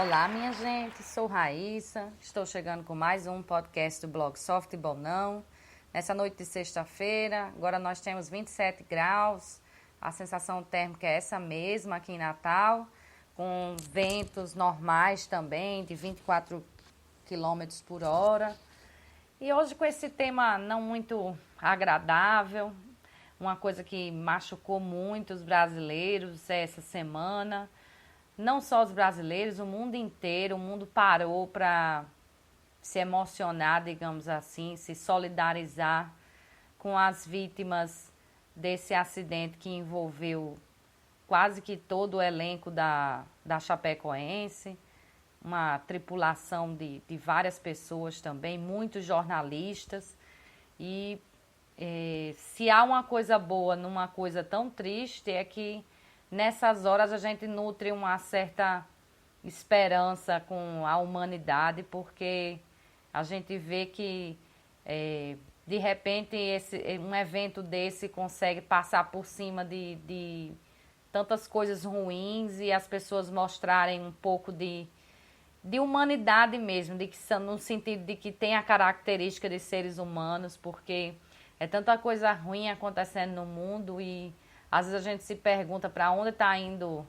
Olá, minha gente, sou Raíssa, estou chegando com mais um podcast do blog Só Futebol Não. Nessa noite de sexta-feira, agora nós temos 27 graus, a sensação térmica é essa mesma aqui em Natal, com ventos normais também, de 24 quilômetros por hora. E hoje com esse tema não muito agradável, uma coisa que machucou muito os brasileiros essa semana. Não só os brasileiros, o mundo inteiro, o mundo parou para se emocionar, digamos assim, se solidarizar com as vítimas desse acidente que envolveu quase que todo o elenco da Chapecoense, uma tripulação de várias pessoas também, muitos jornalistas. E se há uma coisa boa numa coisa tão triste é que nessas horas a gente nutre uma certa esperança com a humanidade, porque a gente vê que de repente um evento desse consegue passar por cima de tantas coisas ruins e as pessoas mostrarem um pouco de humanidade mesmo, no sentido de que tem a característica de seres humanos, porque é tanta coisa ruim acontecendo no mundo e às vezes a gente se pergunta para onde está indo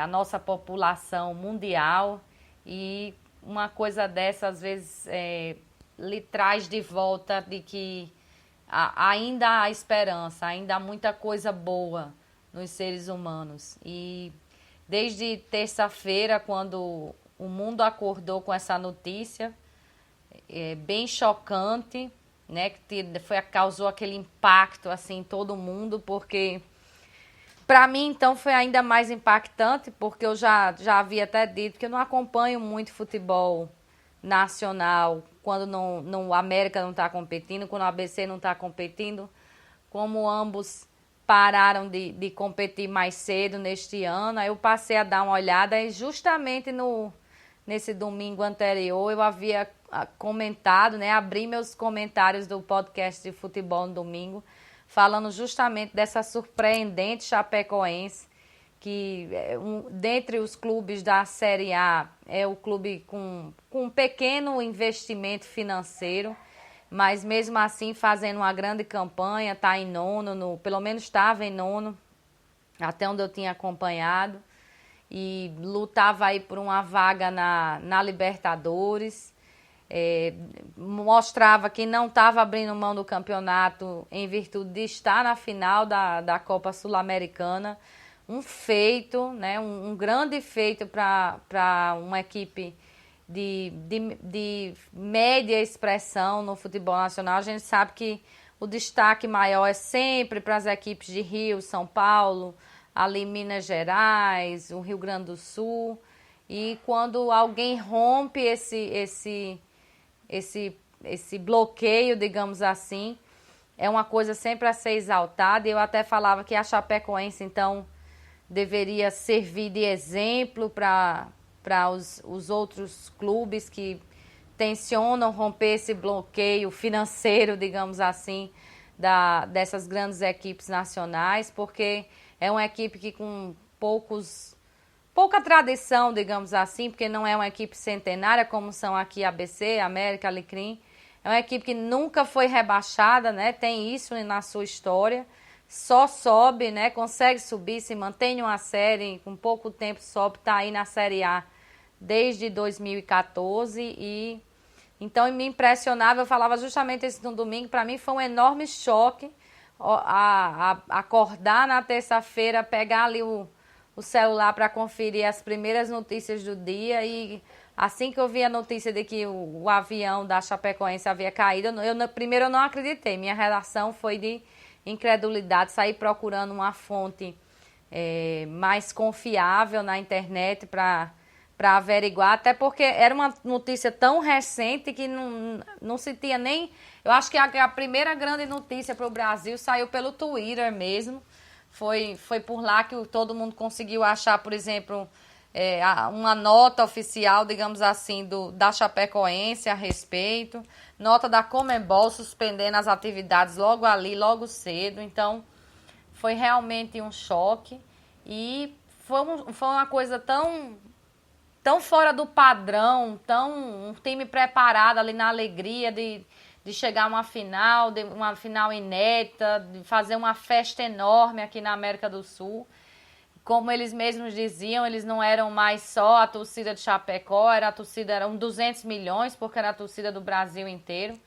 a nossa população mundial, e uma coisa dessa às vezes lhe traz de volta de que ainda há esperança, ainda há muita coisa boa nos seres humanos. E desde terça-feira, quando o mundo acordou com essa notícia, bem chocante, né, que causou aquele impacto assim em todo mundo, porque para mim então foi ainda mais impactante, porque eu já havia até dito que eu não acompanho muito futebol nacional quando o América não está competindo, quando o ABC não está competindo, como ambos pararam de competir mais cedo neste ano. Aí eu passei a dar uma olhada e justamente nesse domingo anterior eu havia comentado, né, abri meus comentários do podcast de futebol no domingo, falando justamente dessa surpreendente Chapecoense, que dentre os clubes da Série A é o clube com um pequeno investimento financeiro, mas mesmo assim fazendo uma grande campanha, está em nono, pelo menos estava em nono, até onde eu tinha acompanhado, e lutava aí por uma vaga na Libertadores. Mostrava que não estava abrindo mão do campeonato em virtude de estar na final da Copa Sul-Americana. Um feito, né, um grande feito para uma equipe de média expressão no futebol nacional. A gente sabe que o destaque maior é sempre para as equipes de Rio, São Paulo, ali Minas Gerais, o Rio Grande do Sul. E quando alguém rompe esse bloqueio, digamos assim, é uma coisa sempre a ser exaltada. Eu até falava que a Chapecoense, então, deveria servir de exemplo para os outros clubes que tensionam romper esse bloqueio financeiro, digamos assim, dessas grandes equipes nacionais, porque é uma equipe que com pouca tradição, digamos assim, porque não é uma equipe centenária como são aqui ABC, América, Alecrim. É uma equipe que nunca foi rebaixada, né? Tem isso na sua história. Só sobe, né? Consegue subir, se mantém em uma série, com pouco tempo sobe, está aí na Série A desde 2014. E então me impressionava, eu falava justamente isso no domingo, para mim foi um enorme choque acordar na terça-feira, pegar ali o celular para conferir as primeiras notícias do dia, e assim que eu vi a notícia de que o avião da Chapecoense havia caído, primeiro eu não acreditei, minha reação foi de incredulidade, sair procurando uma fonte mais confiável na internet para averiguar, até porque era uma notícia tão recente que não se tinha nem... Eu acho que a primeira grande notícia para o Brasil saiu pelo Twitter mesmo. Foi por lá que todo mundo conseguiu achar, por exemplo, uma nota oficial, digamos assim, da Chapecoense a respeito. Nota da Conmebol suspendendo as atividades logo ali, logo cedo. Então, foi realmente um choque. E foi uma coisa tão tão fora do padrão, um time preparado ali na alegria de chegar a uma final inédita, de fazer uma festa enorme aqui na América do Sul. Como eles mesmos diziam, eles não eram mais só a torcida de Chapecó, eram 200 milhões, porque era a torcida do Brasil inteiro.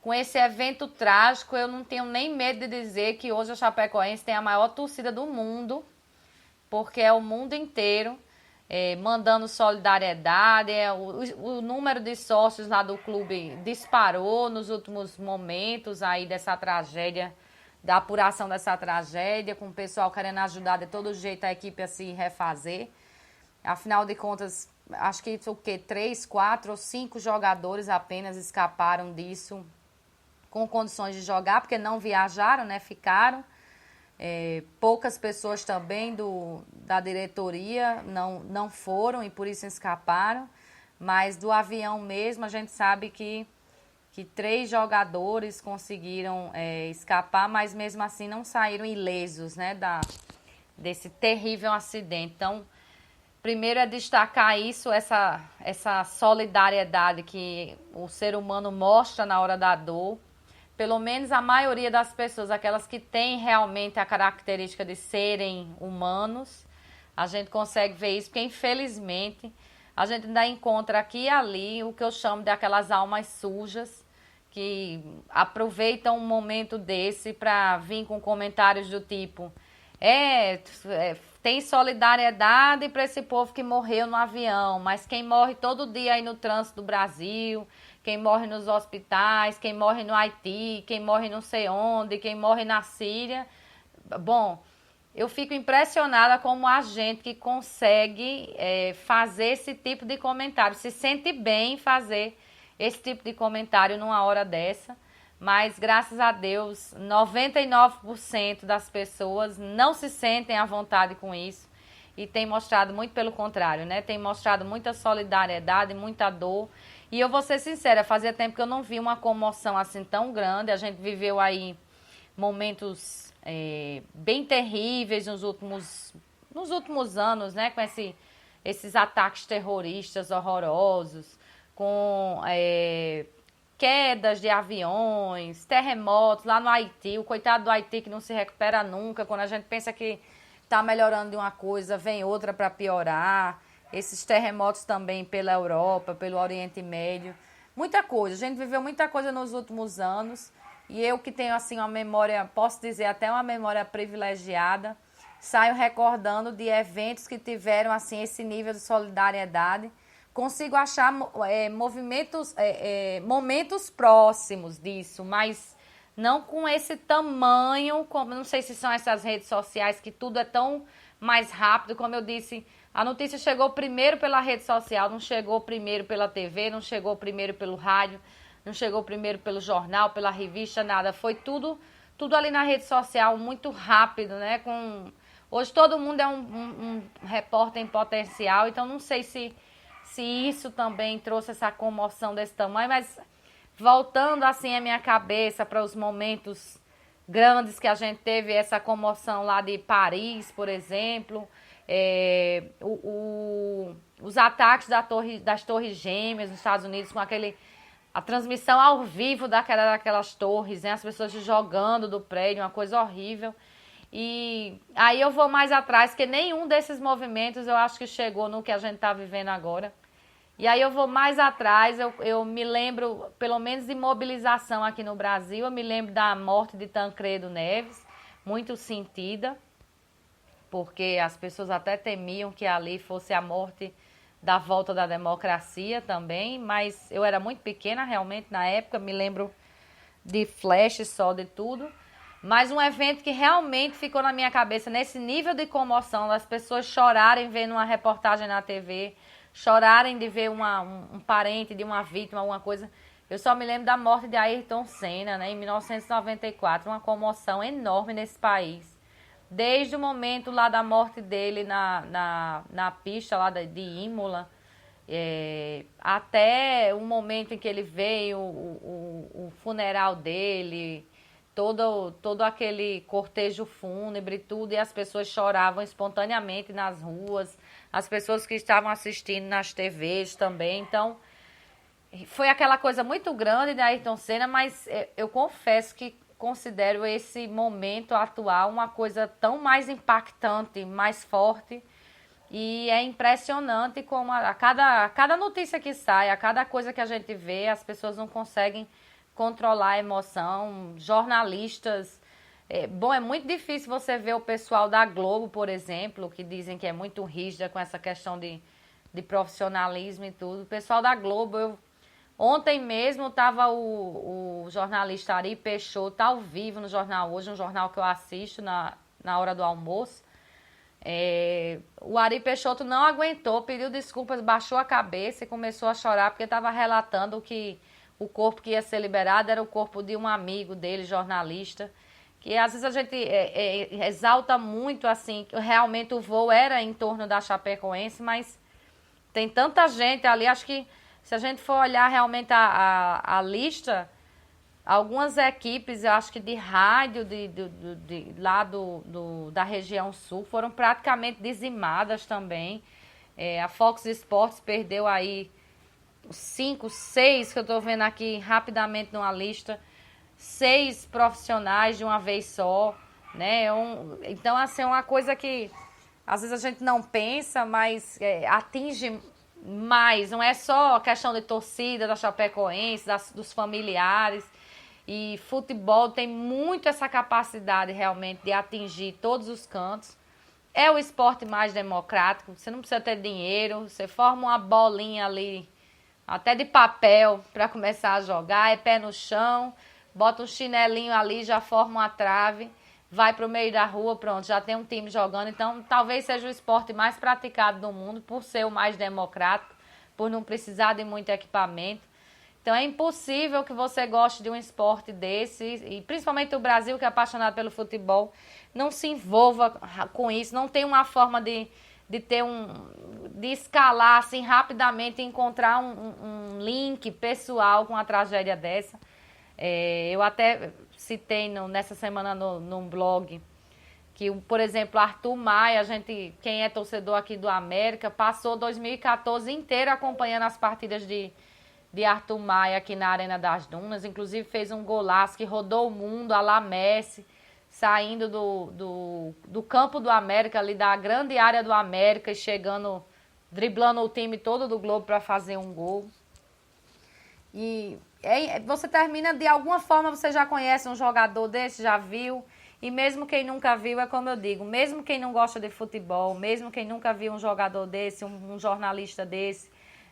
Com esse evento trágico, eu não tenho nem medo de dizer que hoje a Chapecoense tem a maior torcida do mundo, porque é o mundo inteiro mandando solidariedade. O número de sócios lá do clube disparou nos últimos momentos aí dessa tragédia, da apuração dessa tragédia, com o pessoal querendo ajudar de todo jeito a equipe a se refazer. Afinal de contas, acho que 3, 4 ou 5 jogadores apenas escaparam disso com condições de jogar, porque não viajaram, né? Ficaram. Poucas pessoas também da diretoria não foram e por isso escaparam. Mas do avião mesmo, a gente sabe que 3 jogadores conseguiram escapar, mas mesmo assim não saíram ilesos, né, desse terrível acidente. Então, primeiro é destacar isso, essa solidariedade que o ser humano mostra na hora da dor. Pelo menos a maioria das pessoas, aquelas que têm realmente a característica de serem humanos, a gente consegue ver isso, porque infelizmente a gente ainda encontra aqui e ali o que eu chamo de aquelas almas sujas, que aproveitam um momento desse para vir com comentários do tipo: tem solidariedade para esse povo que morreu no avião, mas quem morre todo dia aí no trânsito do Brasil, quem morre nos hospitais, quem morre no Haiti, quem morre não sei onde, quem morre na Síria. Bom, eu fico impressionada como a gente que consegue fazer esse tipo de comentário, se sente bem em fazer esse tipo de comentário numa hora dessa, mas graças a Deus 99% das pessoas não se sentem à vontade com isso e tem mostrado muito pelo contrário, né? Tem mostrado muita solidariedade, muita dor. E eu vou ser sincera, fazia tempo que eu não vi uma comoção assim tão grande. A gente viveu aí momentos bem terríveis nos últimos anos, né? Com esses ataques terroristas horrorosos, com quedas de aviões, terremotos lá no Haiti, o coitado do Haiti que não se recupera nunca. Quando a gente pensa que está melhorando de uma coisa, vem outra para piorar. Esses terremotos também pela Europa, pelo Oriente Médio. Muita coisa. A gente viveu muita coisa nos últimos anos. E eu que tenho assim uma memória, posso dizer até uma memória privilegiada, saio recordando de eventos que tiveram assim esse nível de solidariedade. Consigo achar momentos próximos disso, mas não com esse tamanho, como não sei se são essas redes sociais que tudo é tão mais rápido. Como eu disse, a notícia chegou primeiro pela rede social, não chegou primeiro pela TV, não chegou primeiro pelo rádio, não chegou primeiro pelo jornal, pela revista, nada. Foi tudo ali na rede social, muito rápido, né? Hoje todo mundo é um repórter em potencial, então não sei se isso também trouxe essa comoção desse tamanho, mas voltando assim a minha cabeça para os momentos grandes que a gente teve, essa comoção lá de Paris, por exemplo, os ataques das Torres Gêmeas nos Estados Unidos, com a transmissão ao vivo daquelas torres, né? As pessoas jogando do prédio, uma coisa horrível. E aí eu vou mais atrás, que nenhum desses movimentos eu acho que chegou no que a gente está vivendo agora. E aí eu vou mais atrás, eu me lembro, pelo menos de mobilização aqui no Brasil, eu me lembro da morte de Tancredo Neves, muito sentida, porque as pessoas até temiam que ali fosse a morte da volta da democracia também, mas eu era muito pequena realmente na época, me lembro de flashes só de tudo. Mas um evento que realmente ficou na minha cabeça, nesse nível de comoção, das pessoas chorarem vendo uma reportagem na TV, chorarem de ver um parente de uma vítima, alguma coisa. Eu só me lembro da morte de Ayrton Senna, né, em 1994, uma comoção enorme nesse país. Desde o momento lá da morte dele na pista lá de Imola, até o momento em que ele veio, o funeral dele, todo aquele cortejo fúnebre, tudo, e as pessoas choravam espontaneamente nas ruas, as pessoas que estavam assistindo nas TVs também. Então, foi aquela coisa muito grande da Ayrton Senna, mas eu confesso que considero esse momento atual uma coisa tão mais impactante, mais forte. E é impressionante como a cada notícia que sai, a cada coisa que a gente vê, as pessoas não conseguem controlar a emoção. Jornalistas. É muito difícil você ver o pessoal da Globo, por exemplo, que dizem que é muito rígida com essa questão de profissionalismo e tudo. O pessoal da Globo, ontem mesmo estava o jornalista Ari Peixoto ao vivo no Jornal Hoje, um jornal que eu assisto na hora do almoço. O Ari Peixoto não aguentou, pediu desculpas, baixou a cabeça e começou a chorar porque estava relatando que o corpo que ia ser liberado era o corpo de um amigo dele, jornalista, que às vezes a gente exalta muito, assim, que realmente o voo era em torno da Chapecoense, mas tem tanta gente ali, acho que se a gente for olhar realmente a lista, algumas equipes, eu acho que de rádio lá da região sul foram praticamente dizimadas também. A Fox Sports perdeu aí 5, 6, que eu estou vendo aqui rapidamente numa lista, 6 profissionais de uma vez só, né? Então, assim, é uma coisa que às vezes a gente não pensa, mas atinge mais. Não é só a questão de torcida, da Chapecoense, dos familiares. E futebol tem muito essa capacidade realmente de atingir todos os cantos. É o esporte mais democrático, você não precisa ter dinheiro, você forma uma bolinha ali, até de papel, para começar a jogar, é pé no chão, bota um chinelinho ali, já forma uma trave, vai para o meio da rua, pronto, já tem um time jogando. Então, talvez seja o esporte mais praticado do mundo, por ser o mais democrático, por não precisar de muito equipamento. Então, é impossível que você goste de um esporte desse, e principalmente o Brasil, que é apaixonado pelo futebol, não se envolva com isso, não tem uma forma de escalar assim rapidamente e encontrar um link pessoal com a tragédia dessa. Eu até citei nessa semana num blog que, por exemplo, Arthur Maia, quem é torcedor aqui do América, passou 2014 inteiro acompanhando as partidas de Arthur Maia aqui na Arena das Dunas, inclusive fez um golaço que rodou o mundo, a la Messi, saindo do campo do América, ali da grande área do América e chegando, driblando o time todo do Globo para fazer um gol. E você termina, de alguma forma, você já conhece um jogador desse, já viu, e mesmo quem nunca viu, é como eu digo, mesmo quem não gosta de futebol, mesmo quem nunca viu um jogador desse, um jornalista desse,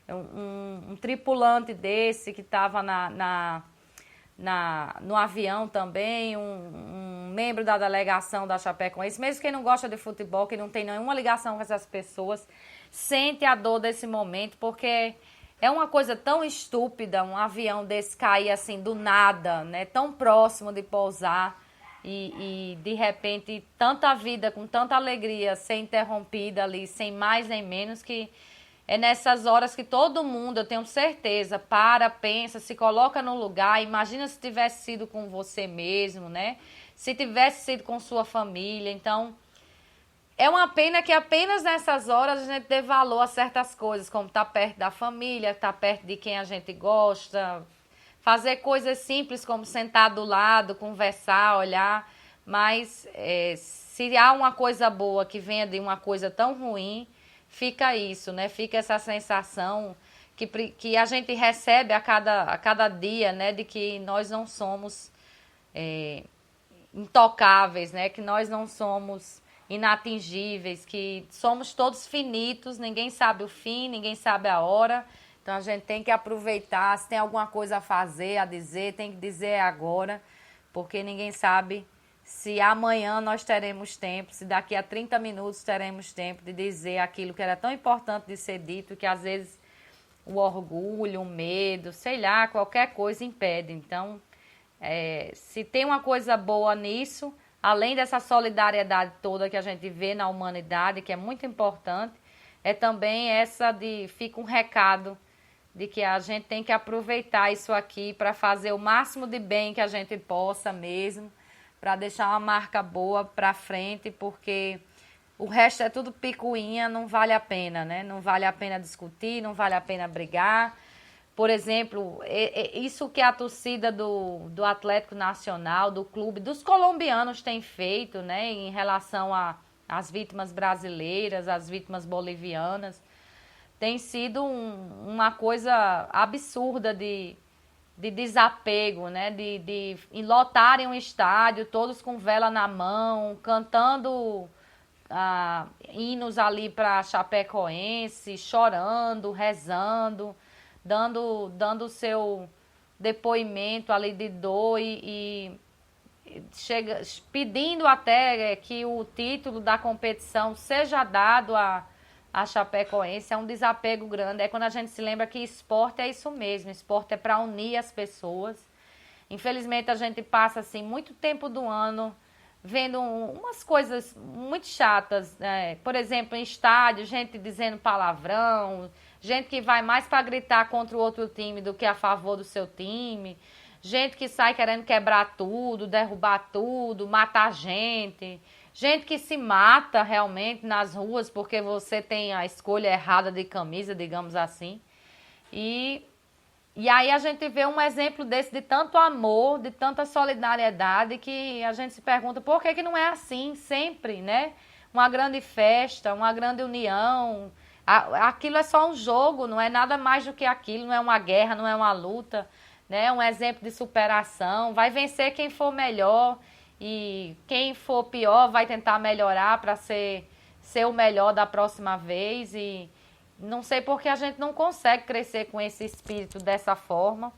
um tripulante desse que estava no avião também, um membro da delegação da Chapecoense, mesmo quem não gosta de futebol, que não tem nenhuma ligação com essas pessoas, sente a dor desse momento, porque é uma coisa tão estúpida um avião desse cair assim do nada, né, tão próximo de pousar e de repente tanta vida com tanta alegria ser interrompida ali, sem mais nem menos, que é nessas horas que todo mundo, eu tenho certeza, pensa, se coloca no lugar, imagina se tivesse sido com você mesmo, né? Se tivesse sido com sua família. Então, é uma pena que apenas nessas horas a gente dê valor a certas coisas, como estar perto da família, estar perto de quem a gente gosta, fazer coisas simples como sentar do lado, conversar, olhar. Mas se há uma coisa boa que venha de uma coisa tão ruim, fica isso, né? Fica essa sensação que a gente recebe a cada dia, né? De que nós não somos intocáveis, né? Que nós não somos inatingíveis, que somos todos finitos, ninguém sabe o fim, ninguém sabe a hora. Então, a gente tem que aproveitar, se tem alguma coisa a fazer, a dizer, tem que dizer agora, porque ninguém sabe se amanhã nós teremos tempo, se daqui a 30 minutos teremos tempo de dizer aquilo que era tão importante de ser dito, que às vezes o orgulho, o medo, sei lá, qualquer coisa impede. Então, se tem uma coisa boa nisso, além dessa solidariedade toda que a gente vê na humanidade, que é muito importante, é também fica um recado de que a gente tem que aproveitar isso aqui para fazer o máximo de bem que a gente possa mesmo, para deixar uma marca boa para frente, porque o resto é tudo picuinha, não vale a pena, né? Não vale a pena discutir, não vale a pena brigar. Por exemplo, isso que a torcida do Atlético Nacional, do clube, dos colombianos tem feito, né? Em relação às vítimas brasileiras, às vítimas bolivianas, tem sido uma coisa absurda de desapego, né? De lotarem um estádio, todos com vela na mão, cantando hinos ali para Chapecoense, chorando, rezando, dando o seu depoimento ali de dor e chega, pedindo até que o título da competição seja dado a Chapecoense. É um desapego grande. É quando a gente se lembra que esporte é isso mesmo, esporte é para unir as pessoas. Infelizmente a gente passa assim muito tempo do ano vendo umas coisas muito chatas, né? Por exemplo, em estádio, gente dizendo palavrão, gente que vai mais para gritar contra o outro time do que a favor do seu time, gente que sai querendo quebrar tudo, derrubar tudo, matar gente, gente que se mata realmente nas ruas porque você tem a escolha errada de camisa, digamos assim. E aí a gente vê um exemplo desse de tanto amor, de tanta solidariedade, que a gente se pergunta por que não é assim sempre, né? Uma grande festa, uma grande união. Aquilo é só um jogo, não é nada mais do que aquilo, não é uma guerra, não é uma luta, né? É um exemplo de superação. Vai vencer quem for melhor e quem for pior vai tentar melhorar para ser o melhor da próxima vez. E não sei porque a gente não consegue crescer com esse espírito dessa forma,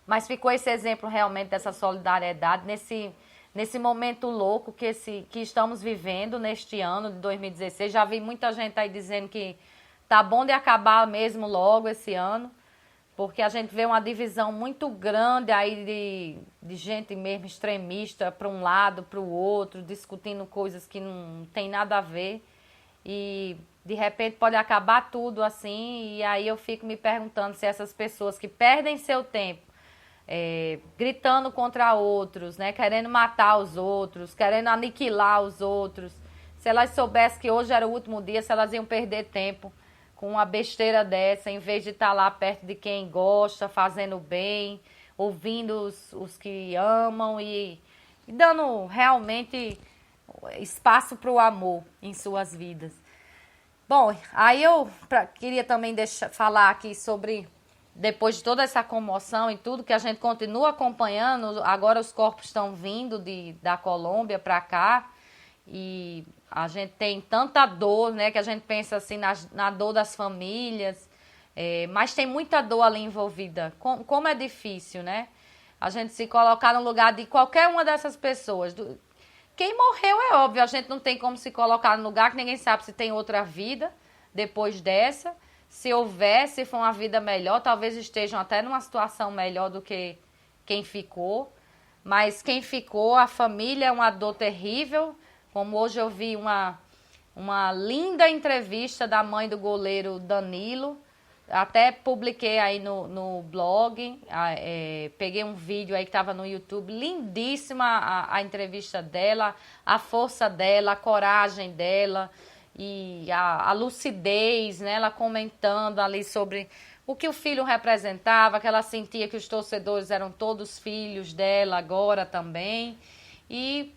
mas ficou esse exemplo realmente dessa solidariedade nesse momento louco que estamos vivendo neste ano de 2016. Já vi muita gente aí dizendo que tá bom de acabar mesmo logo esse ano, porque a gente vê uma divisão muito grande aí de gente mesmo extremista para um lado, para o outro, discutindo coisas que não tem nada a ver. E de repente pode acabar tudo assim, e aí eu fico me perguntando se essas pessoas que perdem seu tempo gritando contra outros, né, querendo matar os outros, querendo aniquilar os outros, se elas soubessem que hoje era o último dia, se elas iam perder tempo com uma besteira dessa, em vez de estar lá perto de quem gosta, fazendo bem, ouvindo os que amam e dando realmente espaço para o amor em suas vidas. Bom, aí eu queria também falar aqui sobre, depois de toda essa comoção e tudo, que a gente continua acompanhando, agora os corpos estão vindo da Colômbia para cá, e a gente tem tanta dor, né, que a gente pensa assim na dor das famílias, mas tem muita dor ali envolvida. Como é difícil, né? A gente se colocar no lugar de qualquer uma dessas pessoas. Quem morreu é óbvio, a gente não tem como se colocar no lugar que ninguém sabe se tem outra vida depois dessa. Se houver, se for uma vida melhor, talvez estejam até numa situação melhor do que quem ficou. Mas quem ficou, a família é uma dor terrível. Como hoje eu vi uma linda entrevista da mãe do goleiro Danilo. Até publiquei aí no blog, peguei um vídeo aí que estava no YouTube, lindíssima a entrevista dela, a força dela, a coragem dela e a lucidez, né? Ela comentando ali sobre o que o filho representava, que ela sentia que os torcedores eram todos filhos dela agora também. E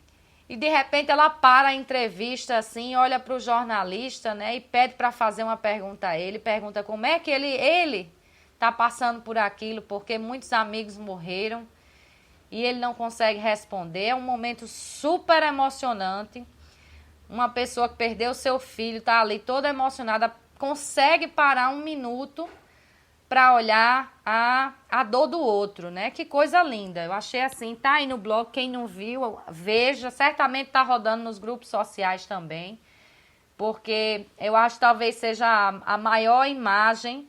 de repente ela para a entrevista assim, olha para o jornalista, né, e pede para fazer uma pergunta a ele, pergunta como é que ele está passando por aquilo, porque muitos amigos morreram e ele não consegue responder. É um momento super emocionante. Uma pessoa que perdeu seu filho, está ali toda emocionada, consegue parar um minuto para olhar a dor do outro, né? Que coisa linda. Eu achei assim, tá aí no blog, quem não viu, veja. Certamente tá rodando nos grupos sociais também, porque eu acho que talvez seja a maior imagem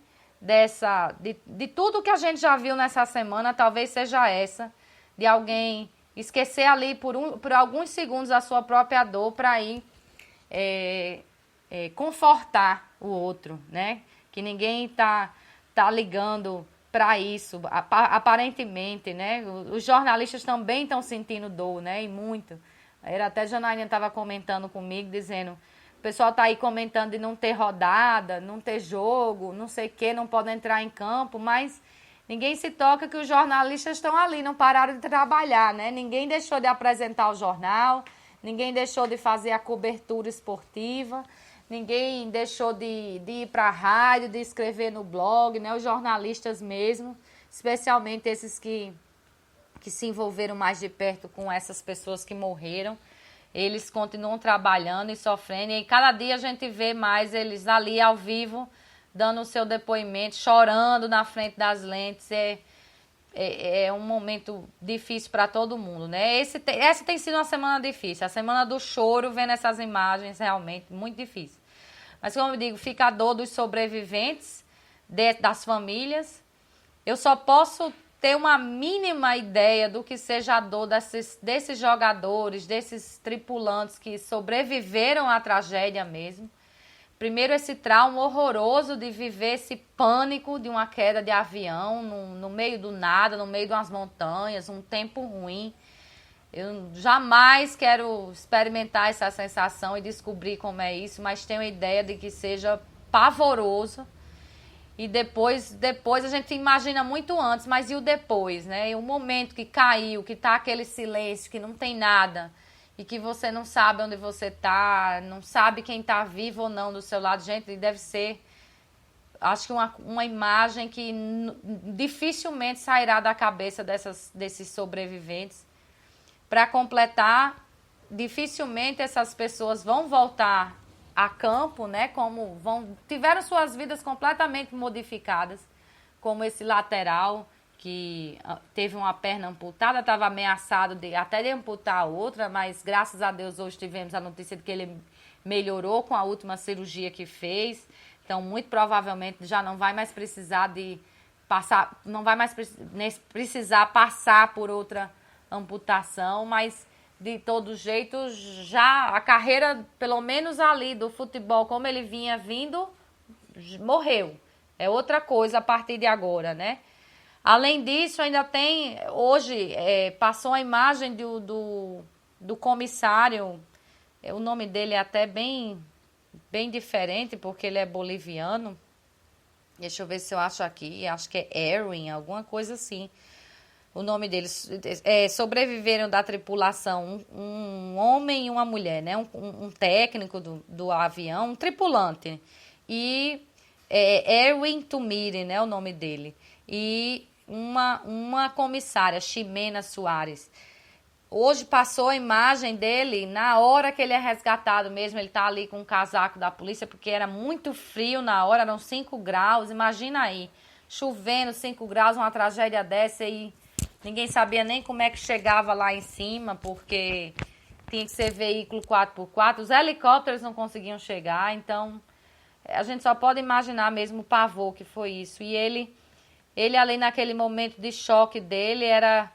de tudo que a gente já viu nessa semana, talvez seja essa, de alguém esquecer ali por alguns segundos a sua própria dor para ir confortar o outro, né? Que ninguém tá ligando para isso, aparentemente, né? Os jornalistas também estão sentindo dor, né? E muito. Era até a Janaína estava comentando comigo, dizendo, o pessoal está aí comentando de não ter rodada, não ter jogo, não sei o quê, não pode entrar em campo, mas ninguém se toca que os jornalistas estão ali, não pararam de trabalhar, né? Ninguém deixou de apresentar o jornal, ninguém deixou de fazer a cobertura esportiva, ninguém deixou de ir para a rádio, de escrever no blog, né? Os jornalistas mesmo, especialmente esses que se envolveram mais de perto com essas pessoas que morreram, eles continuam trabalhando e sofrendo, e cada dia a gente vê mais eles ali ao vivo, dando o seu depoimento, chorando na frente das lentes. É um momento difícil para todo mundo, né? Essa tem sido uma semana difícil, a semana do choro, vendo essas imagens, realmente muito difícil. Mas como eu digo, fica a dor dos sobreviventes, das famílias. Eu só posso ter uma mínima ideia do que seja a dor desses jogadores, desses tripulantes que sobreviveram à tragédia mesmo. Primeiro, esse trauma horroroso de viver esse pânico de uma queda de avião no meio do nada, no meio de umas montanhas, um tempo ruim. Eu jamais quero experimentar essa sensação e descobrir como é isso, mas tenho a ideia de que seja pavoroso. E depois a gente imagina muito antes, mas e o depois, né? E o momento que caiu, que tá aquele silêncio, que não tem nada, e que você não sabe onde você tá, não sabe quem tá vivo ou não do seu lado. Gente, deve ser, acho que uma imagem que dificilmente sairá da cabeça desses sobreviventes. Para completar, dificilmente essas pessoas vão voltar a campo, né? Tiveram suas vidas completamente modificadas, como esse lateral que teve uma perna amputada, estava ameaçado até de amputar a outra, mas graças a Deus hoje tivemos a notícia de que ele melhorou com a última cirurgia que fez. Então, muito provavelmente já não vai mais precisar precisar passar por outra amputação, mas de todo jeito, já a carreira, pelo menos ali do futebol, como ele vinha vindo, morreu. É outra coisa a partir de agora, né? Além disso, ainda tem, hoje, passou a imagem do comissário, o nome dele é até bem diferente, porque ele é boliviano. Deixa eu ver se eu acho aqui, acho que é Erwin, alguma coisa assim. O nome deles, sobreviveram da tripulação um homem e uma mulher, né? Um técnico do avião, um tripulante. E Erwin Tumiri, né? O nome dele. E uma comissária, Ximena Soares. Hoje passou a imagem dele, na hora que ele é resgatado mesmo, ele tá ali com o casaco da polícia, porque era muito frio na hora, eram 5 graus, imagina aí, chovendo 5 graus, uma tragédia dessa e ninguém sabia nem como é que chegava lá em cima, porque tinha que ser veículo 4x4. Os helicópteros não conseguiam chegar, então a gente só pode imaginar mesmo o pavor que foi isso. E ele ali naquele momento de choque dele, era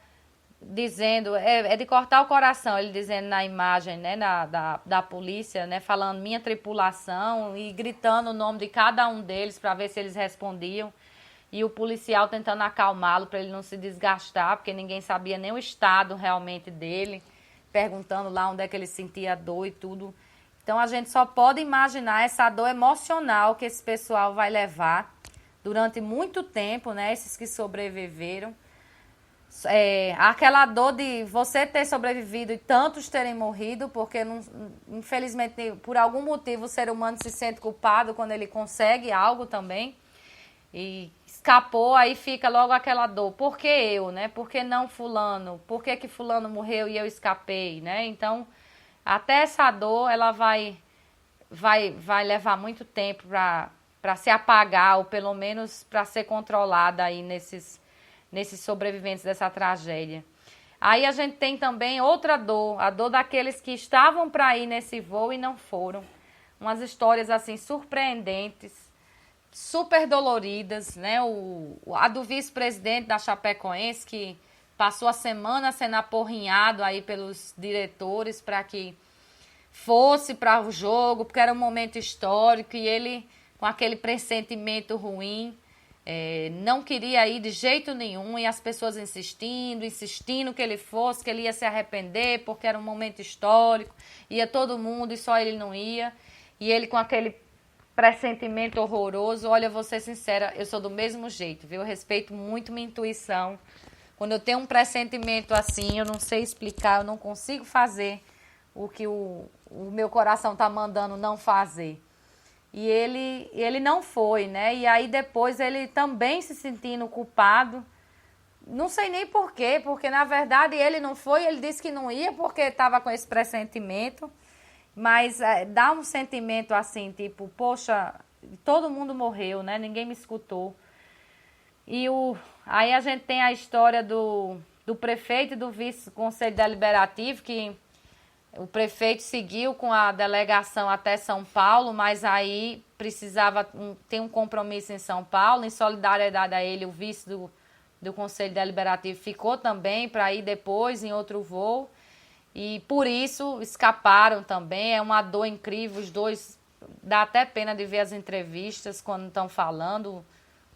dizendo, é de cortar o coração, ele dizendo na imagem, né, da polícia, né, falando minha tripulação e gritando o nome de cada um deles para ver se eles respondiam. E o policial tentando acalmá-lo para ele não se desgastar, porque ninguém sabia nem o estado realmente dele, perguntando lá onde é que ele sentia dor e tudo. Então a gente só pode imaginar essa dor emocional que esse pessoal vai levar durante muito tempo, né? Esses que sobreviveram. Aquela dor de você ter sobrevivido e tantos terem morrido, porque infelizmente por algum motivo o ser humano se sente culpado quando ele consegue algo também. E escapou, aí fica logo aquela dor. Por que eu, né? Por que não fulano? Por que fulano morreu e eu escapei, né? Então, até essa dor, ela vai levar muito tempo para se apagar, ou pelo menos para ser controlada aí nesses sobreviventes dessa tragédia. Aí a gente tem também outra dor, a dor daqueles que estavam para ir nesse voo e não foram. Umas histórias assim surpreendentes, super doloridas, né? A do vice-presidente da Chapecoense, que passou a semana sendo apurrinhado aí pelos diretores para que fosse para o jogo, porque era um momento histórico, e ele, com aquele pressentimento ruim, não queria ir de jeito nenhum, e as pessoas insistindo que ele fosse, que ele ia se arrepender, porque era um momento histórico, ia todo mundo e só ele não ia. E ele com aquele pressentimento horroroso. Olha, vou ser sincera, eu sou do mesmo jeito, viu? Eu respeito muito minha intuição. Quando eu tenho um pressentimento assim, eu não sei explicar, eu não consigo fazer o que o meu coração tá mandando não fazer. E ele não foi, né? E aí depois ele também se sentindo culpado. Não sei nem por quê, porque na verdade ele não foi, ele disse que não ia porque estava com esse pressentimento. Mas dá um sentimento assim, tipo, poxa, todo mundo morreu, né? Ninguém me escutou. Aí a gente tem a história do prefeito e do vice-conselho deliberativo, que o prefeito seguiu com a delegação até São Paulo, mas aí precisava ter um compromisso em São Paulo. Em solidariedade a ele, o vice do Conselho Deliberativo ficou também para ir depois em outro voo. E por isso escaparam também. É uma dor incrível. Os dois, dá até pena de ver as entrevistas quando estão falando.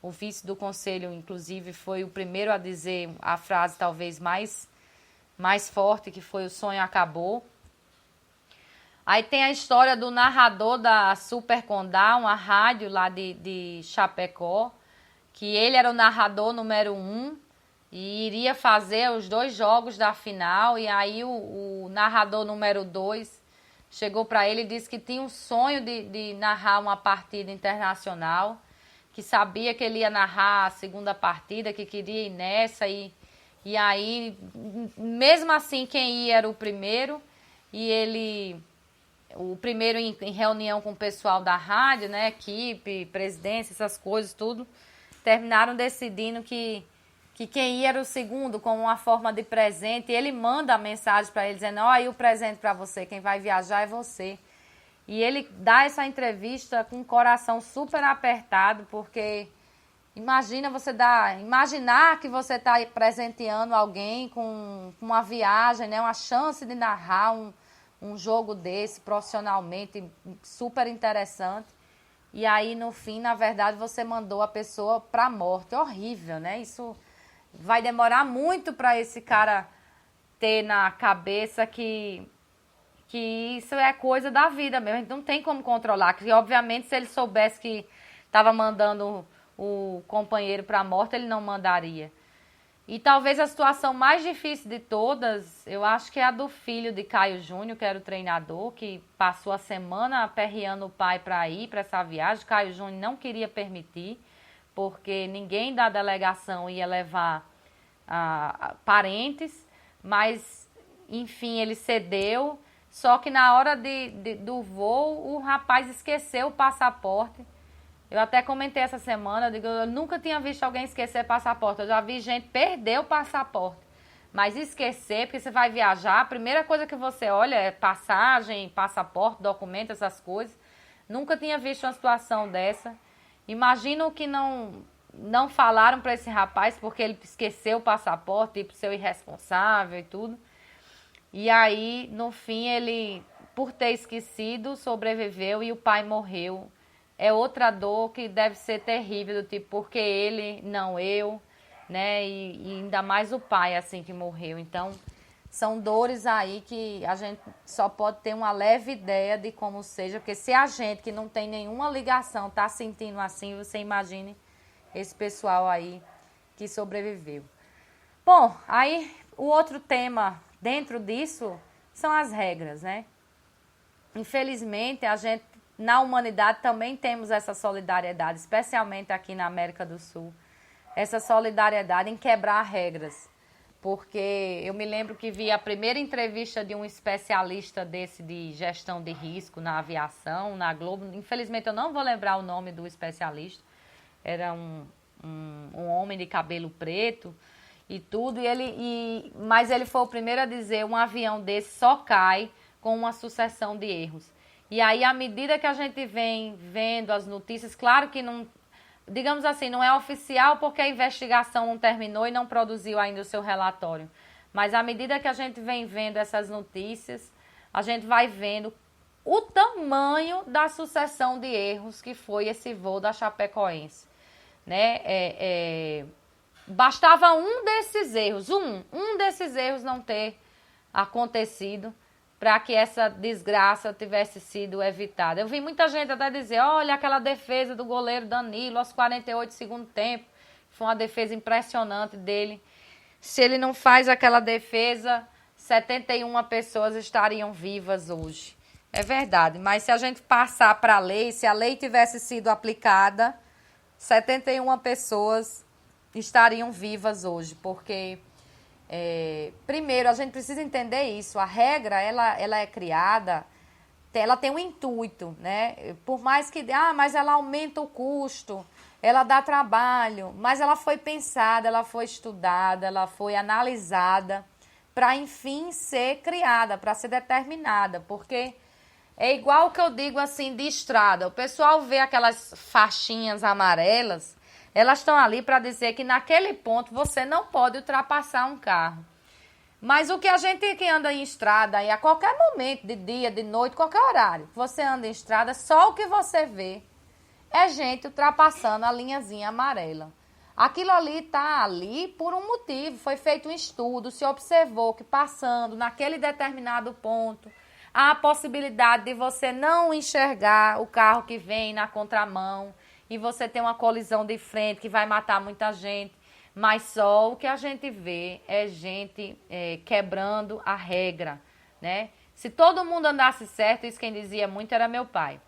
O vice do Conselho, inclusive, foi o primeiro a dizer a frase talvez mais forte, que foi: o sonho acabou. Aí tem a história do narrador da Super Condá, uma rádio lá de Chapecó, que ele era o narrador número 1 e iria fazer os 2 jogos da final. E aí o narrador número 2 chegou para ele e disse que tinha um sonho de narrar uma partida internacional, que sabia que ele ia narrar a segunda partida, que queria ir nessa. E aí, mesmo assim, quem ia era o primeiro, e ele... O primeiro em reunião com o pessoal da rádio, né, equipe, presidência, essas coisas, tudo, terminaram decidindo que quem ia era o segundo, como uma forma de presente. E ele manda a mensagem para ele, dizendo: ó, aí o presente para você, quem vai viajar é você. E ele dá essa entrevista com o coração super apertado, porque imaginar que você está presenteando alguém com uma viagem, né, uma chance de narrar um jogo desse profissionalmente, super interessante. E aí, no fim, na verdade, você mandou a pessoa para a morte. Horrível, né? Isso vai demorar muito para esse cara ter na cabeça que isso é coisa da vida mesmo. A gente não tem como controlar. Que, obviamente, se ele soubesse que estava mandando o companheiro para a morte, ele não mandaria. E talvez a situação mais difícil de todas, eu acho que é a do filho de Caio Júnior, que era o treinador, que passou a semana aperreando o pai para ir para essa viagem. Caio Júnior não queria permitir, porque ninguém da delegação ia levar parentes, mas, enfim, ele cedeu. Só que na hora do voo, o rapaz esqueceu o passaporte. Eu até comentei essa semana, eu nunca tinha visto alguém esquecer passaporte. Eu já vi gente perder o passaporte. Mas esquecer, porque você vai viajar, a primeira coisa que você olha é passagem, passaporte, documento, essas coisas. Nunca tinha visto uma situação dessa. Imagino que não falaram para esse rapaz porque ele esqueceu o passaporte, tipo, seu irresponsável e tudo. E aí, no fim, ele, por ter esquecido, sobreviveu e o pai morreu. É outra dor que deve ser terrível, do tipo, porque ele, não eu, né? E ainda mais o pai, assim, que morreu. Então, são dores aí que a gente só pode ter uma leve ideia de como seja, porque se a gente, que não tem nenhuma ligação, tá sentindo assim, você imagine esse pessoal aí que sobreviveu. Bom, aí o outro tema dentro disso são as regras, né? Infelizmente, a gente, na humanidade, também temos essa solidariedade, especialmente aqui na América do Sul, essa solidariedade em quebrar regras. Porque eu me lembro que vi a primeira entrevista de um especialista desse de gestão de risco na aviação, na Globo. Infelizmente, eu não vou lembrar o nome do especialista. Era um homem de cabelo preto e tudo. Mas ele foi o primeiro a dizer: um avião desse só cai com uma sucessão de erros. E aí, à medida que a gente vem vendo as notícias, claro que não, digamos assim, não é oficial porque a investigação não terminou e não produziu ainda o seu relatório. Mas à medida que a gente vem vendo essas notícias, a gente vai vendo o tamanho da sucessão de erros que foi esse voo da Chapecoense. né? Bastava um desses erros, um desses erros não ter acontecido para que essa desgraça tivesse sido evitada. Eu vi muita gente até dizer, olha aquela defesa do goleiro Danilo aos 48 do segundo tempo, foi uma defesa impressionante dele. Se ele não faz aquela defesa, 71 pessoas estariam vivas hoje. É verdade, mas se a gente passar para a lei, se a lei tivesse sido aplicada, 71 pessoas estariam vivas hoje, porque, primeiro, a gente precisa entender isso, a regra, ela é criada, ela tem um intuito, né? Por mais que, mas ela aumenta o custo, ela dá trabalho, mas ela foi pensada, ela foi estudada, ela foi analisada para, enfim, ser criada, para ser determinada, porque é igual que eu digo assim de estrada, o pessoal vê aquelas faixinhas amarelas, elas estão ali para dizer que naquele ponto você não pode ultrapassar um carro. Mas o que a gente que anda em estrada, aí a qualquer momento, de dia, de noite, qualquer horário, você anda em estrada, só o que você vê é gente ultrapassando a linhazinha amarela. Aquilo ali está ali por um motivo, foi feito um estudo, se observou que passando naquele determinado ponto, há a possibilidade de você não enxergar o carro que vem na contramão e você ter uma colisão de frente que vai matar muita gente. Mas só o que a gente vê é gente quebrando a regra, né? Se todo mundo andasse certo, isso quem dizia muito era meu pai.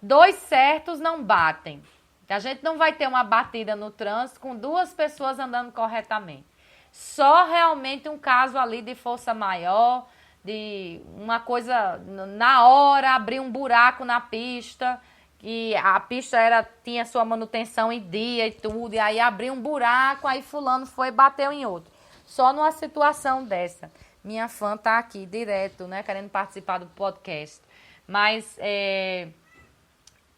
2 certos não batem. A gente não vai ter uma batida no trânsito com 2 pessoas andando corretamente. Só realmente um caso ali de força maior, de uma coisa na hora, abrir um buraco na pista, que a pista tinha sua manutenção em dia e tudo, e aí abriu um buraco, aí fulano foi e bateu em outro. Só numa situação dessa. Minha fã tá aqui direto, né, querendo participar do podcast. Mas,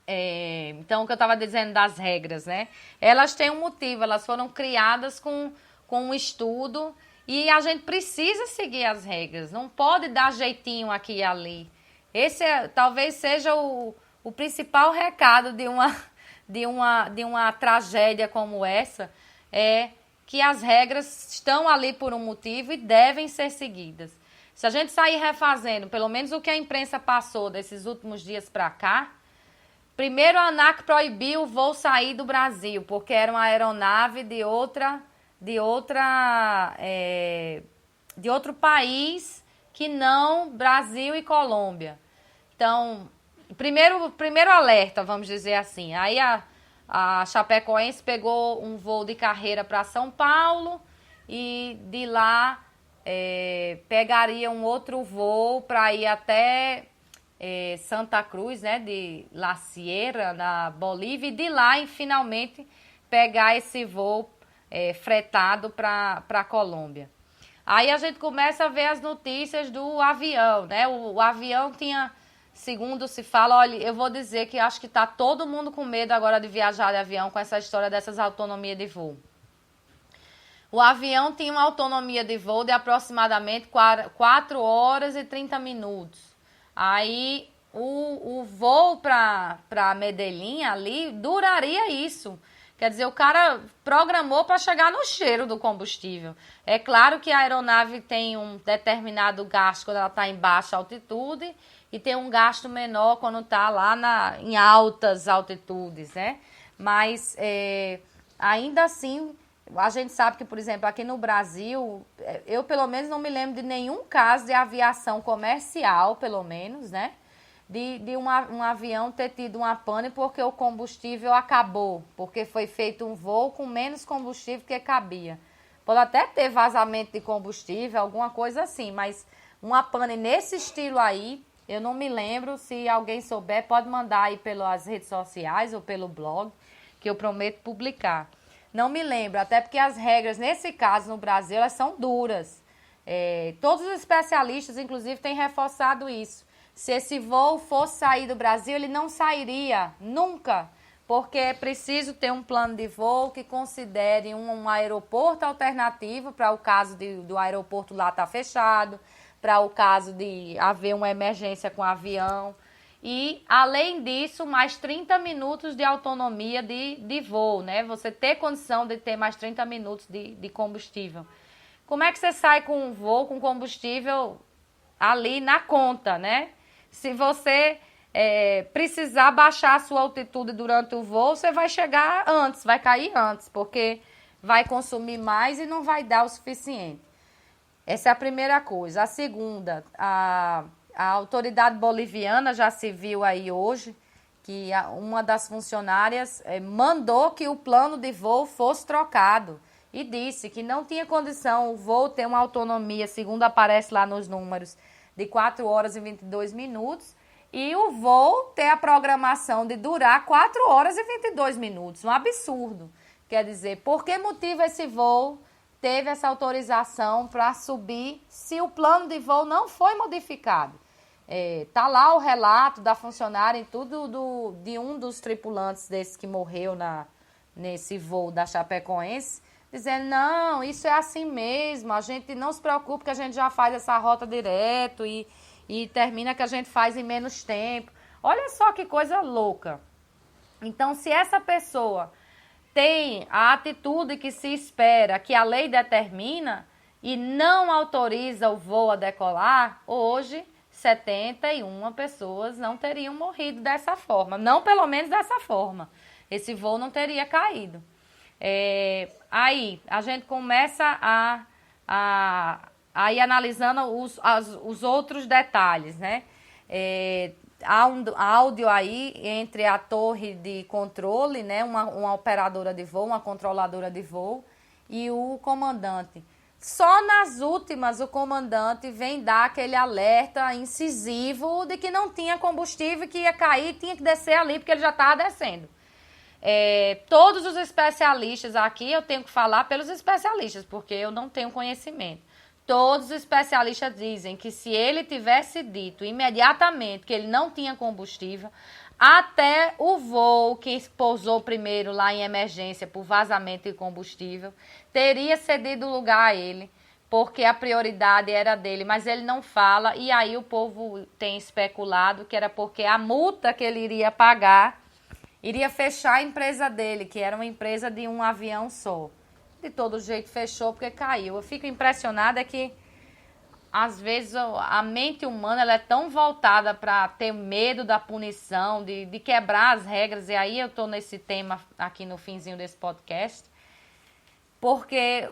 então, o que eu estava dizendo das regras, né? Elas têm um motivo, elas foram criadas com um estudo e a gente precisa seguir as regras. Não pode dar jeitinho aqui e ali. Esse talvez seja o principal recado de uma tragédia como essa, é que as regras estão ali por um motivo e devem ser seguidas. Se a gente sair refazendo, pelo menos o que a imprensa passou desses últimos dias para cá, primeiro a ANAC proibiu o voo sair do Brasil, porque era uma aeronave de outro país que não Brasil e Colômbia. Então, primeiro alerta, vamos dizer assim. Aí a Chapecoense pegou um voo de carreira para São Paulo e de lá pegaria um outro voo para ir até Santa Cruz, né, de La Sierra, na Bolívia, e de lá e finalmente pegar esse voo fretado para a Colômbia. Aí a gente começa a ver as notícias do avião, né? O avião tinha, segundo se fala, olha, eu vou dizer que acho que está todo mundo com medo agora de viajar de avião com essa história dessas autonomias de voo. O avião tinha uma autonomia de voo de aproximadamente 4 horas e 30 minutos. Aí o voo para Medellín ali duraria isso. Quer dizer, o cara programou para chegar no cheiro do combustível. É claro que a aeronave tem um determinado gasto quando ela está em baixa altitude e tem um gasto menor quando está lá em altas altitudes, né? Mas ainda assim, a gente sabe que, por exemplo, aqui no Brasil, eu pelo menos não me lembro de nenhum caso de aviação comercial, pelo menos, né? De um avião ter tido uma pane porque o combustível acabou, porque foi feito um voo com menos combustível que cabia. Pode até ter vazamento de combustível, alguma coisa assim, mas uma pane nesse estilo aí, eu não me lembro. Se alguém souber, pode mandar aí pelas redes sociais ou pelo blog, que eu prometo publicar. Não me lembro, até porque as regras, nesse caso, no Brasil, elas são duras. Todos os especialistas, inclusive, têm reforçado isso. Se esse voo fosse sair do Brasil, ele não sairia nunca, porque é preciso ter um plano de voo que considere um aeroporto alternativo para o caso do aeroporto lá estar fechado, para o caso de haver uma emergência com o avião. e, além disso, mais 30 minutos de autonomia de voo, né? Você ter condição de ter mais 30 minutos de combustível. Como é que você sai com um voo com combustível ali na conta, né? Se você precisar baixar a sua altitude durante o voo, você vai chegar antes, vai cair antes, porque vai consumir mais e não vai dar o suficiente. Essa é a primeira coisa. A segunda, a autoridade boliviana já se viu aí hoje que uma das funcionárias mandou que o plano de voo fosse trocado e disse que não tinha condição o voo ter uma autonomia, segundo aparece lá nos números, de 4 horas e 22 minutos e o voo ter a programação de durar 4 horas e 22 minutos. Um absurdo. Quer dizer, por que motivo esse voo teve essa autorização para subir se o plano de voo não foi modificado? Tá lá o relato da funcionária e tudo de um dos tripulantes desse que morreu nesse voo da Chapecoense, dizendo, não, isso é assim mesmo, a gente não se preocupe que a gente já faz essa rota direto e termina que a gente faz em menos tempo. Olha só que coisa louca. Então, se essa pessoa tem a atitude que se espera, que a lei determina, e não autoriza o voo a decolar, hoje 71 pessoas não teriam morrido dessa forma. Não pelo menos dessa forma. Esse voo não teria caído. Aí a gente começa a ir analisando os outros detalhes, né? Há um áudio aí entre a torre de controle, né? Uma operadora de voo, uma controladora de voo e o comandante. Só nas últimas o comandante vem dar aquele alerta incisivo de que não tinha combustível, que ia cair, tinha que descer ali porque ele já estava descendo. Todos os especialistas aqui, eu tenho que falar pelos especialistas, porque eu não tenho conhecimento. Todos os especialistas dizem que se ele tivesse dito imediatamente que ele não tinha combustível, até o voo que pousou primeiro lá em emergência por vazamento de combustível, teria cedido lugar a ele, porque a prioridade era dele, mas ele não fala, e aí o povo tem especulado que era porque a multa que ele iria pagar iria fechar a empresa dele, que era uma empresa de um avião só. De todo jeito fechou porque caiu. Eu fico impressionada que às vezes a mente humana ela é tão voltada para ter medo da punição, de quebrar as regras, e aí eu estou nesse tema aqui no finzinho desse podcast, porque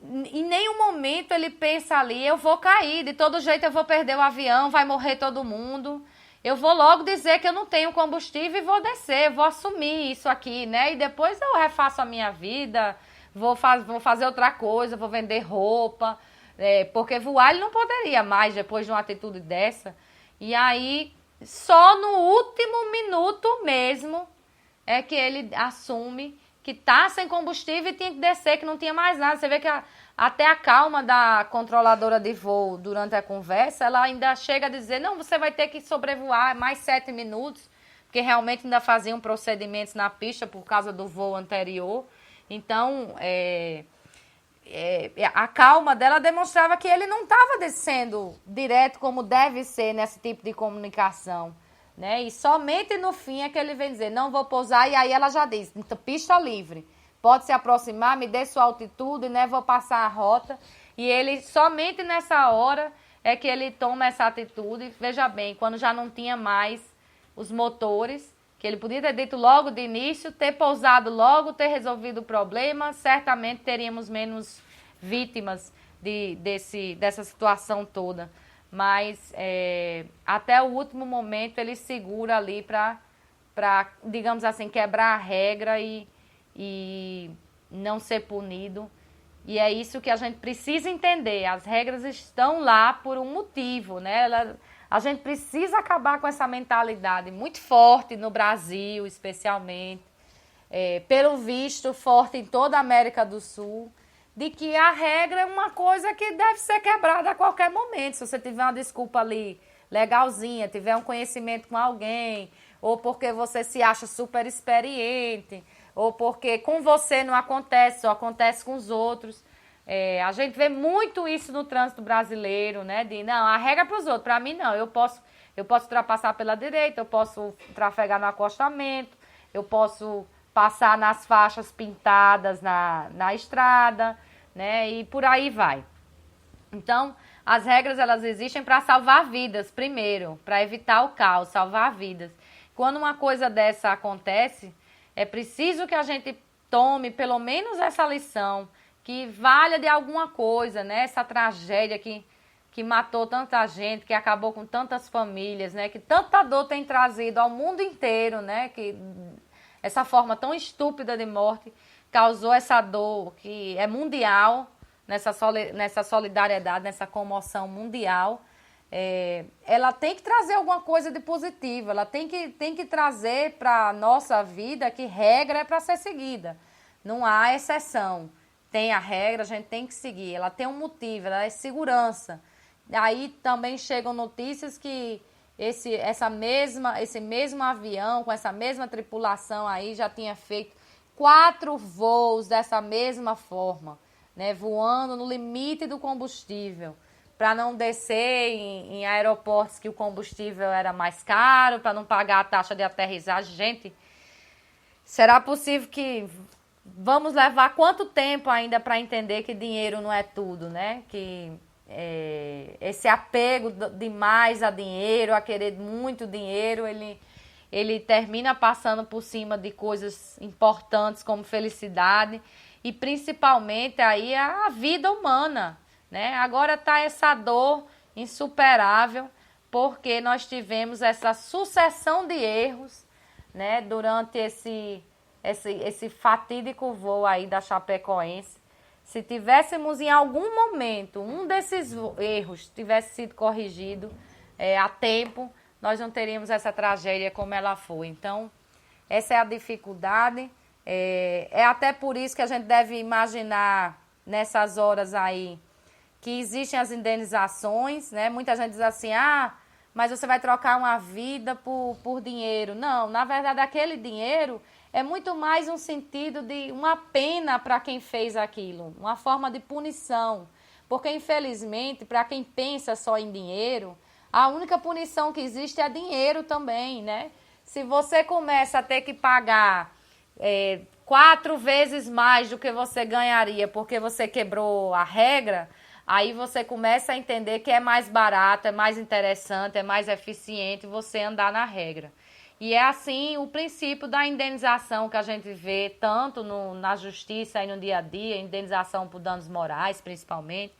em nenhum momento ele pensa ali, eu vou cair, de todo jeito eu vou perder o avião, vai morrer todo mundo, eu vou logo dizer que eu não tenho combustível e vou descer, vou assumir isso aqui, né? E depois eu refaço a minha vida, vou fazer outra coisa, vou vender roupa, porque voar ele não poderia mais depois de uma atitude dessa. E aí, só no último minuto mesmo, é que ele assume que tá sem combustível e tinha que descer, que não tinha mais nada. Você vê que até a calma da controladora de voo durante a conversa, ela ainda chega a dizer, não, você vai ter que sobrevoar mais 7 minutos, porque realmente ainda faziam procedimentos na pista por causa do voo anterior. Então, a calma dela demonstrava que ele não estava descendo direto como deve ser nesse tipo de comunicação, né? E somente no fim é que ele vem dizer, não vou pousar, e aí ela já diz, então, pista livre, pode se aproximar, me dê sua altitude, né? Vou passar a rota. E ele, somente nessa hora, é que ele toma essa atitude. Veja bem, quando já não tinha mais os motores, que ele podia ter dito logo de início, ter pousado logo, ter resolvido o problema, certamente teríamos menos vítimas dessa situação toda. Mas até o último momento ele segura ali para, digamos assim, quebrar a regra e não ser punido. E é isso que a gente precisa entender. As regras estão lá por um motivo, né? A gente precisa acabar com essa mentalidade muito forte no Brasil, especialmente, pelo visto, forte em toda a América do Sul, de que a regra é uma coisa que deve ser quebrada a qualquer momento. Se você tiver uma desculpa ali legalzinha, tiver um conhecimento com alguém, ou porque você se acha super experiente, ou porque com você não acontece, só acontece com os outros. A gente vê muito isso no trânsito brasileiro, né? De, não, a regra é para os outros, para mim não, eu posso Eu posso ultrapassar pela direita, eu posso trafegar no acostamento, eu posso passar nas faixas pintadas na estrada, né? E por aí vai. Então, as regras, elas existem para salvar vidas, primeiro, para evitar o caos, salvar vidas. Quando uma coisa dessa acontece, é preciso que a gente tome pelo menos essa lição, que valha de alguma coisa, né? Essa tragédia que matou tanta gente, que acabou com tantas famílias, né? Que tanta dor tem trazido ao mundo inteiro, né? Que essa forma tão estúpida de morte causou essa dor que é mundial, nessa solidariedade, nessa comoção mundial. Ela tem que trazer alguma coisa de positivo, ela tem que trazer para a nossa vida que regra é para ser seguida. Não há exceção. Tem a regra, a gente tem que seguir. Ela tem um motivo, ela é segurança. Aí também chegam notícias que esse mesmo avião, com essa mesma tripulação aí, já tinha feito 4 voos dessa mesma forma, né, voando no limite do combustível, para não descer em aeroportos que o combustível era mais caro, para não pagar a taxa de aterrissagem. Gente, será possível que... Vamos levar quanto tempo ainda para entender que dinheiro não é tudo, né? Que esse apego demais a dinheiro, a querer muito dinheiro, ele termina passando por cima de coisas importantes como felicidade e principalmente aí a vida humana, né? Agora está essa dor insuperável porque nós tivemos essa sucessão de erros, né? Durante esse fatídico voo aí da Chapecoense. Se tivéssemos em algum momento um desses erros tivesse sido corrigido a tempo, nós não teríamos essa tragédia como ela foi. Então, essa é a dificuldade. É até por isso que a gente deve imaginar nessas horas aí que existem as indenizações, né? Muita gente diz assim, mas você vai trocar uma vida por dinheiro. Não, na verdade, aquele dinheiro é muito mais um sentido de uma pena para quem fez aquilo, uma forma de punição. Porque, infelizmente, para quem pensa só em dinheiro, a única punição que existe é dinheiro também, né? Se você começa a ter que pagar 4 vezes mais do que você ganharia porque você quebrou a regra, aí você começa a entender que é mais barato, é mais interessante, é mais eficiente você andar na regra. E é assim o princípio da indenização que a gente vê tanto na justiça e no dia a dia, indenização por danos morais principalmente.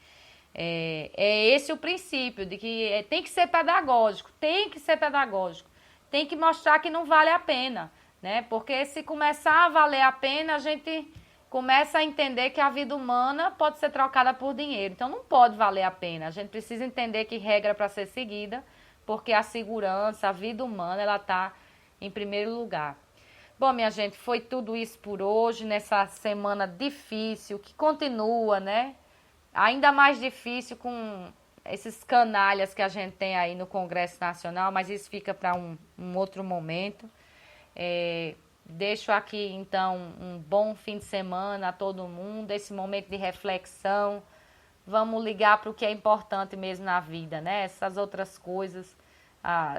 É esse o princípio, de que tem que ser pedagógico, tem que mostrar que não vale a pena, né? Porque se começar a valer a pena, a gente começa a entender que a vida humana pode ser trocada por dinheiro. Então não pode valer a pena, a gente precisa entender que regra para ser seguida, porque a segurança, a vida humana, ela está em primeiro lugar. Bom, minha gente, foi tudo isso por hoje, nessa semana difícil, que continua, né? Ainda mais difícil com esses canalhas que a gente tem aí no Congresso Nacional, mas isso fica para um outro momento. Deixo aqui, então, um bom fim de semana a todo mundo, esse momento de reflexão. Vamos ligar para o que é importante mesmo na vida, né? Essas outras coisas,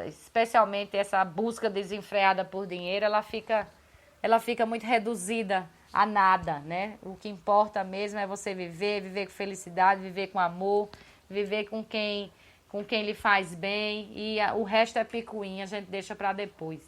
especialmente essa busca desenfreada por dinheiro, ela fica muito reduzida a nada, né? O que importa mesmo é você viver com felicidade, viver com amor, viver com quem lhe faz bem, e o resto é picuinha, a gente deixa para depois.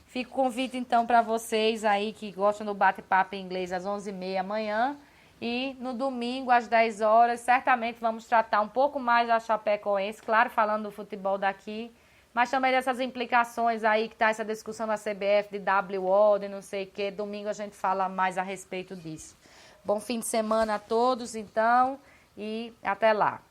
Fica o convite então para vocês aí que gostam do bate-papo em inglês às 11h30 amanhã, e no domingo às 10 horas, certamente vamos tratar um pouco mais da Chapecoense, claro, falando do futebol daqui, mas também dessas implicações aí que está essa discussão da CBF, de WO, de não sei o que. Domingo a gente fala mais a respeito disso. Bom fim de semana a todos, então, e até lá.